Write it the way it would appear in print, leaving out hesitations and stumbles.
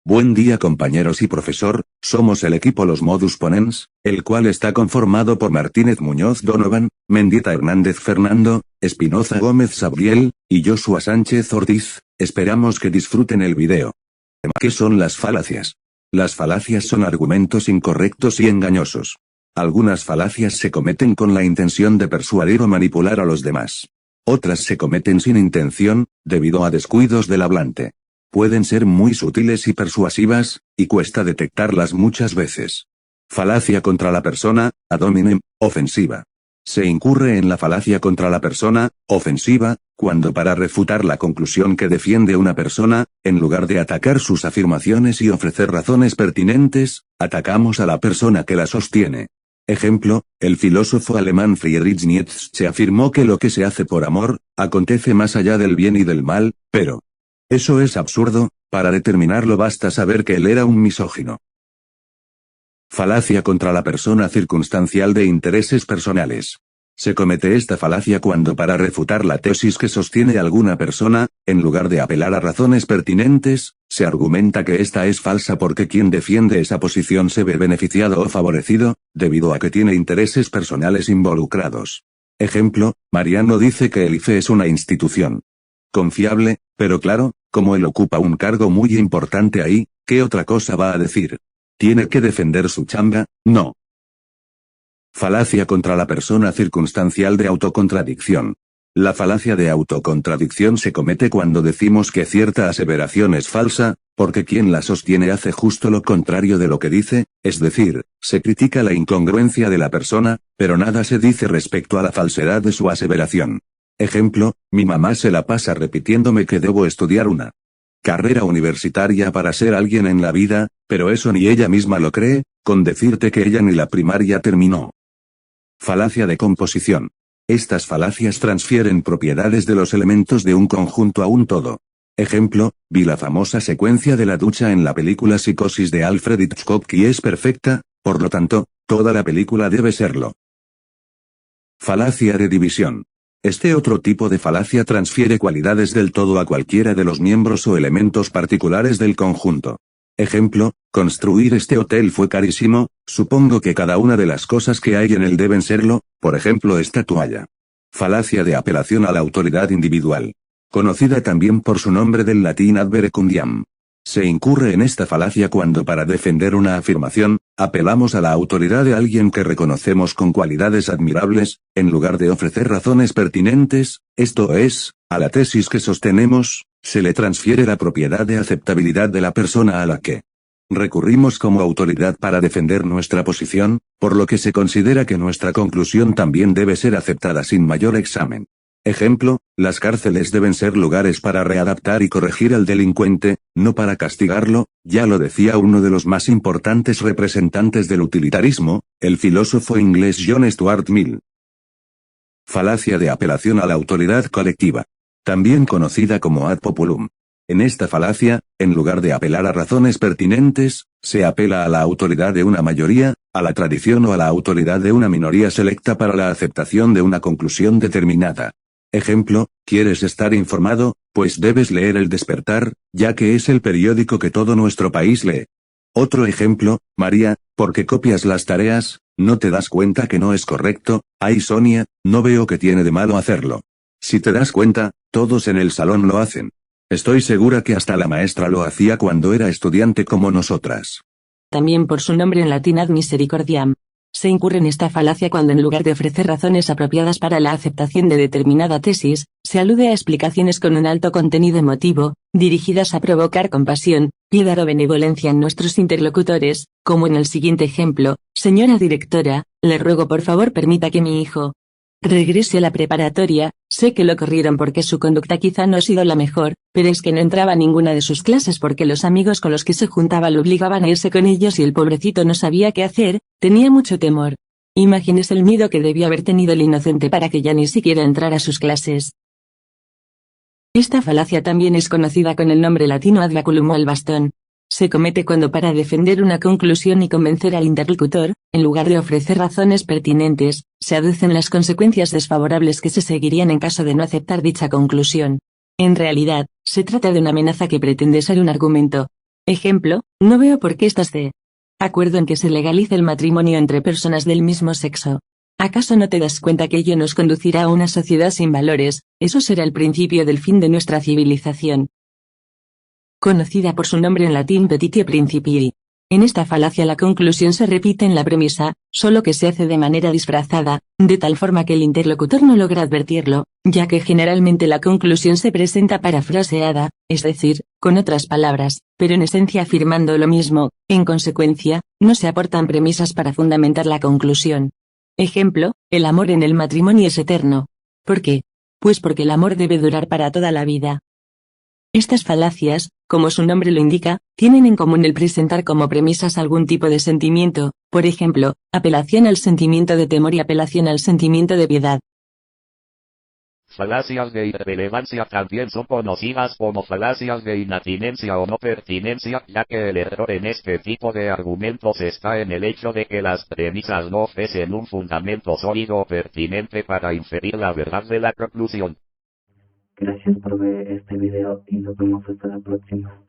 Buen día compañeros y profesor, somos el equipo Los Modus Ponens, el cual está conformado por Martínez Muñoz Donovan, Mendieta Hernández Fernando, Espinoza Gómez Sabriel, y Joshua Sánchez Ortiz. Esperamos que disfruten el video. ¿Qué son las falacias? Las falacias son argumentos incorrectos y engañosos. Algunas falacias se cometen con la intención de persuadir o manipular a los demás. Otras se cometen sin intención, debido a descuidos del hablante. Pueden ser muy sutiles y persuasivas, y cuesta detectarlas muchas veces. Falacia contra la persona, ad hominem, ofensiva. Se incurre en la falacia contra la persona, ofensiva, cuando para refutar la conclusión que defiende una persona, en lugar de atacar sus afirmaciones y ofrecer razones pertinentes, atacamos a la persona que la sostiene. Ejemplo, el filósofo alemán Friedrich Nietzsche afirmó que lo que se hace por amor, acontece más allá del bien y del mal, pero eso es absurdo, para determinarlo basta saber que él era un misógino. Falacia contra la persona circunstancial de intereses personales. Se comete esta falacia cuando para refutar la tesis que sostiene alguna persona, en lugar de apelar a razones pertinentes, se argumenta que esta es falsa porque quien defiende esa posición se ve beneficiado o favorecido, debido a que tiene intereses personales involucrados. Ejemplo, Mariano dice que el IFE es una institución confiable, pero claro, como él ocupa un cargo muy importante ahí, ¿qué otra cosa va a decir? ¿Tiene que defender su chamba? No. Falacia contra la persona circunstancial de autocontradicción. La falacia de autocontradicción se comete cuando decimos que cierta aseveración es falsa, porque quien la sostiene hace justo lo contrario de lo que dice, es decir, se critica la incongruencia de la persona, pero nada se dice respecto a la falsedad de su aseveración. Ejemplo, mi mamá se la pasa repitiéndome que debo estudiar una carrera universitaria para ser alguien en la vida, pero eso ni ella misma lo cree, con decirte que ella ni la primaria terminó. Falacia de composición. Estas falacias transfieren propiedades de los elementos de un conjunto a un todo. Ejemplo, vi la famosa secuencia de la ducha en la película Psicosis de Alfred Hitchcock y es perfecta, por lo tanto, toda la película debe serlo. Falacia de división. Este otro tipo de falacia transfiere cualidades del todo a cualquiera de los miembros o elementos particulares del conjunto. Ejemplo, construir este hotel fue carísimo, supongo que cada una de las cosas que hay en él deben serlo, por ejemplo esta toalla. Falacia de apelación a la autoridad individual. Conocida también por su nombre del latín ad verecundiam. Se incurre en esta falacia cuando para defender una afirmación, apelamos a la autoridad de alguien que reconocemos con cualidades admirables, en lugar de ofrecer razones pertinentes, esto es, a la tesis que sostenemos, se le transfiere la propiedad de aceptabilidad de la persona a la que recurrimos como autoridad para defender nuestra posición, por lo que se considera que nuestra conclusión también debe ser aceptada sin mayor examen. Ejemplo, las cárceles deben ser lugares para readaptar y corregir al delincuente, no para castigarlo, ya lo decía uno de los más importantes representantes del utilitarismo, el filósofo inglés John Stuart Mill. Falacia de apelación a la autoridad colectiva. También conocida como ad populum. En esta falacia, en lugar de apelar a razones pertinentes, se apela a la autoridad de una mayoría, a la tradición o a la autoridad de una minoría selecta para la aceptación de una conclusión determinada. Ejemplo, ¿quieres estar informado? Pues debes leer El Despertar, ya que es el periódico que todo nuestro país lee. Otro ejemplo, María, ¿por qué copias las tareas? ¿No te das cuenta que no es correcto? Ay Sonia, no veo que tiene de malo hacerlo. Si te das cuenta, todos en el salón lo hacen. Estoy segura que hasta la maestra lo hacía cuando era estudiante como nosotras. También por su nombre en latín ad misericordiam. Se incurre en esta falacia cuando en lugar de ofrecer razones apropiadas para la aceptación de determinada tesis, se alude a explicaciones con un alto contenido emotivo, dirigidas a provocar compasión, piedad o benevolencia en nuestros interlocutores, como en el siguiente ejemplo: señora directora, le ruego por favor permita que mi hijo regrese a la preparatoria, sé que lo corrieron porque su conducta quizá no ha sido la mejor, pero es que no entraba a ninguna de sus clases porque los amigos con los que se juntaba lo obligaban a irse con ellos y el pobrecito no sabía qué hacer, tenía mucho temor. Imagínese el miedo que debió haber tenido el inocente para que ya ni siquiera entrara a sus clases. Esta falacia también es conocida con el nombre latino ad baculum o al bastón. Se comete cuando para defender una conclusión y convencer al interlocutor, en lugar de ofrecer razones pertinentes, se aducen las consecuencias desfavorables que se seguirían en caso de no aceptar dicha conclusión. En realidad, se trata de una amenaza que pretende ser un argumento. Ejemplo, no veo por qué estás de acuerdo en que se legalice el matrimonio entre personas del mismo sexo. ¿Acaso no te das cuenta que ello nos conducirá a una sociedad sin valores? Eso será el principio del fin de nuestra civilización. Conocida por su nombre en latín petitio principii. En esta falacia la conclusión se repite en la premisa, solo que se hace de manera disfrazada, de tal forma que el interlocutor no logra advertirlo, ya que generalmente la conclusión se presenta parafraseada, es decir, con otras palabras, pero en esencia afirmando lo mismo. En consecuencia, no se aportan premisas para fundamentar la conclusión. Ejemplo, el amor en el matrimonio es eterno. ¿Por qué? Pues porque el amor debe durar para toda la vida. Estas falacias, como su nombre lo indica, tienen en común el presentar como premisas algún tipo de sentimiento, por ejemplo, apelación al sentimiento de temor y apelación al sentimiento de piedad. Falacias de irrelevancia también son conocidas como falacias de inatinencia o no pertinencia, ya que el error en este tipo de argumentos está en el hecho de que las premisas no ofrecen un fundamento sólido o pertinente para inferir la verdad de la conclusión. Gracias por ver este video y nos vemos hasta la próxima.